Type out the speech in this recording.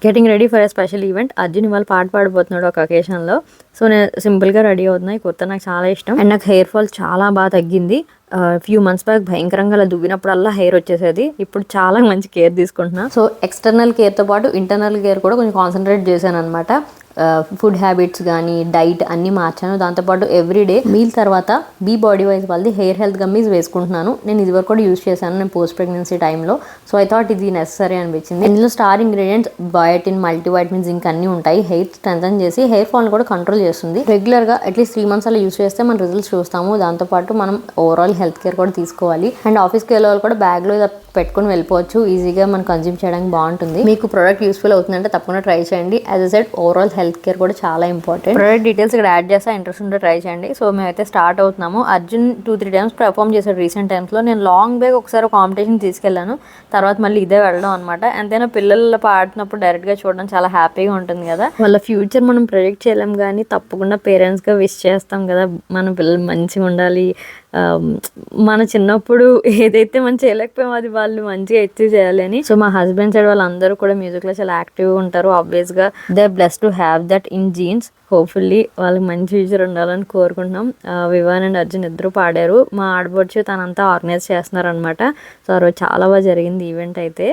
Getting ready for a special event. Arjun ఇవాళ పాట పాడిపోతున్నాడు ఒక అకేషన్లో. సో నేను సింపుల్గా రెడీ అవుతున్నా. ఈ కుర్తా నాకు చాలా ఇష్టం అండ్ నాకు హెయిర్ ఫాల్ చాలా బాగా తగ్గింది. ఫ్యూ మంత్స్ బ్యాక్ భయంకరంగా అలా దువ్వినప్పుడల్లా హెయిర్ వచ్చేసేది. ఇప్పుడు చాలా మంచి కేర్ తీసుకుంటున్నా. సో ఎక్స్టర్నల్ కేర్తో పాటు ఇంటర్నల్ కేర్ కూడా కొంచెం కాన్సన్ట్రేట్ చేశాను అనమాట. ఫుడ్ హ్యాబిట్స్ కానీ డైట్ అన్నీ మార్చాను. దాంతోపాటు ఎవ్రీడే మీల్ తర్వాత బీ బాడీ వైజ్ వాళ్ళది హెయిర్ హెల్త్ గమ్మీస్ వేసుకుంటున్నాను. నేను ఇదివరకు కూడా యూజ్ చేశాను నేను పోస్ట్ ప్రెగ్నెన్సీ టైంలో. సో ఐ థాట్ ఇది నెసరీ అనిపించింది. ఇందులో స్టార్ ఇంగ్రీడియంట్స్ బయోటిన్, మల్టీవైటమిన్స్ ఇంకా అన్నీ ఉంటాయి. హెయిర్ స్ట్రెంథన్ చేసి హెయిర్ ఫాల్ కూడా కంట్రోల్ చేస్తుంది. రెగ్యులర్గా అట్లీస్ట్ 3 months అలా యూజ్ చేస్తే మనం రిజల్ట్స్ చూస్తాము. దాంతోపాటు మనం ఓవరాల్ హెల్త్ కేర్ కూడా తీసుకోవాలి. అండ్ ఆఫీస్కి వెళ్ళే వాళ్ళు కూడా బ్యాగ్లో పెట్టుకొని వెళ్ళిపోవచ్చు. ఈజీగా మనం కన్జ్యూమ్ చేయడానికి బాగుంటుంది. మీకు ప్రోడక్ట్ యూస్ఫుల్ అవుతుందంటే తప్పకుండా ట్రై చేయండి. As a said overall health care కూడా చాలా ఇంపార్టెంట్. ప్రోడక్ట్ డీటెయిల్స్ ఇక్కడ యాడ్ చేస్తా, ఇంట్రెస్ట్ ఉంటే ట్రై చేయండి. సో మేమైతే స్టార్ట్ అవుతున్నాము. అర్జున్ 2-3 times పర్ఫామ్ చేశాడు రీసెంట్ టైమ్స్లో. నేను లాంగ్ బ్యాగ్ ఒకసారి కాంపిటీషన్ తీసుకెళ్ళాను. తర్వాత మళ్ళీ ఇదే వెళ్ళడం అనమాట. ఎంతైనా పిల్లలు పాడుతున్నప్పుడు డైరెక్ట్గా చూడడం చాలా హ్యాపీగా ఉంటుంది కదా. వాళ్ళ ఫ్యూచర్ మనం ప్రెడిక్ట్ చేయలేం కానీ తప్పకుండా పేరెంట్స్గా విష్ చేస్తాం కదా మన పిల్లలు మంచిగా ఉండాలి. మన చిన్నప్పుడు ఏదైతే మనం చేయలేకపోయామో అది వాళ్ళు మంచిగా అచీవ్ చేయాలి అని. సో మా హస్బెండ్ సైడ్ వాళ్ళందరూ కూడా మ్యూజిక్లో చాలా యాక్టివ్గా ఉంటారు. ఆబ్వియస్గా they are blessed to have that in genes. Hopefully వాళ్ళకి మంచి ఫ్యూచర్ ఉండాలని కోరుకుంటున్నాం. వివాన్ అండ్ అర్జున్ ఇద్దరు పాడారు. మా ఆడపడుచు తనంతా ఆర్గనైజ్ చేస్తున్నారు అనమాట. సో ఆ రోజు చాలా బాగా జరిగింది ఈవెంట్ అయితే.